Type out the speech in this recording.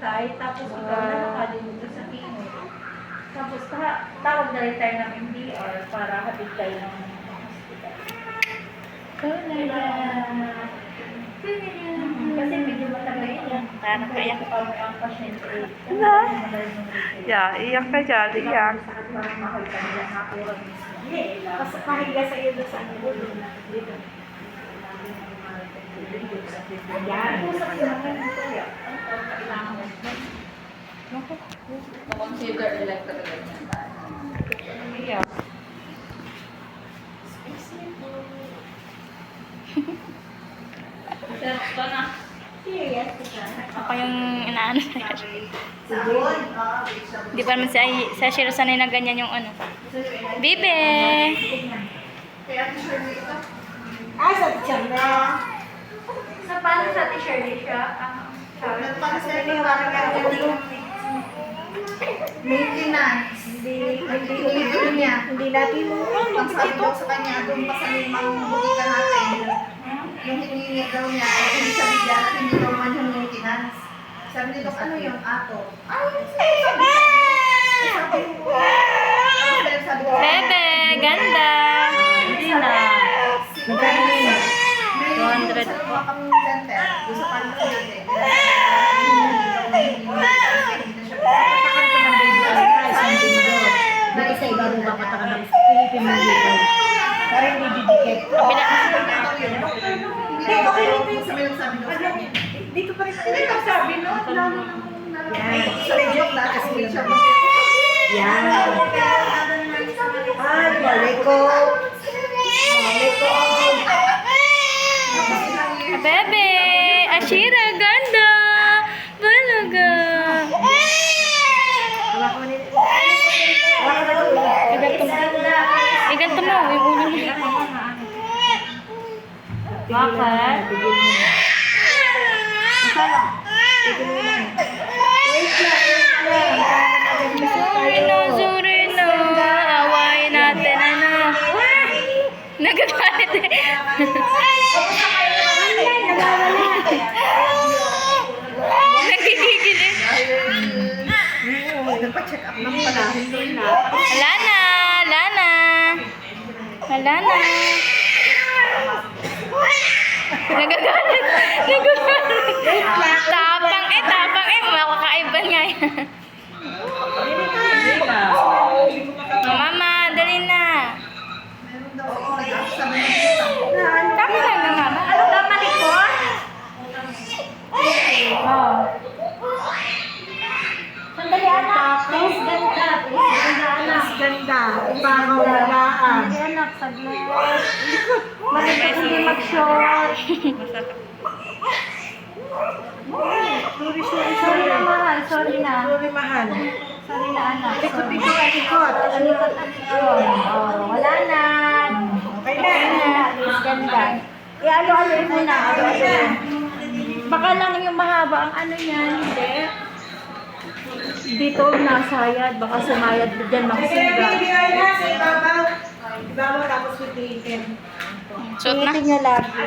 Tagaytay, tapos ikaw na nakalimutan sa Pinoy. Tapos tawag na rin tayo ng MDR para hatid tayo ng hospital. Kasi medyo matagal yun. Parang kaya. Pag ang pasyente. Yeah, iyak ka dyan, iyak. Parang mahal ka nila nakuha mismo. Hindi, kasi pahiga sa iyo doon sa ano dito. Yan. Usap ko naman ito. Ang kailangan mo. Consider electric. Iyak. Ito na. Serious ka. Ako yung inaano na Di pa naman sa Shiro sanay na ganyan yung ano. Bibe! Sa t-shirt na. Sa paano sa t-shirt siya? Maintenance. Hindi natin mo. Ang sabi ko sa kanya, doon pa sa limang butika natin. Yung hiningi daw niya, hindi siya bigla at hindi daw man yung maintenance. Sabi nito, ano yung ato? Sabi ko, Bebe! Ganda! Hindi na. Magkano na? 200 po. Ang center, doon sa panito natin. Dito sa iba rin papatakan ng Philippine Medical. Para hindi didikit. Kabila. Hindi, okay lang yung sabi ng sabi doon. Dito pa rin ang sabi no? Yan. Sa joke na, kasi siya. Yan. Ay, maliko. Maliko. Bebe! Ashira! Ganda! Balaga! Iganto mo. Yung ulo mo. Bakit? Sorry na. Awayin natin. Ano? Nagagalit eh. Nagigigil eh. Nagpa-check up ng panahon doon na. Wala na. Wala na. Wala na. Nagagalit. Nagagalit. Tapang eh. Tapang eh. Makakaiba nga yan. Mama, dali na. Meron daw sabi ng Tama lang na mama. Ano ba malikot? Oh. Sandali anak. Please ganda. Please ganda anak. ganda. Ibangaw lalaan. Hindi anak. Saglit. Malikot hindi mag-short. Sorry na mahal. Sorry na. Sorry, mahal. Sorry na anak. Likot, likot. Alikot. Oh, wala na. Okay na. Please ganda. I-alo-alo muna. Alo-alo. Baka lang yung mahaba ang ano niyan. Hindi. Dito nasayad. Baka sumayad dyan makasiga. Ibabaw tapos pipilitin. Suot na. Pilitin niya lagi.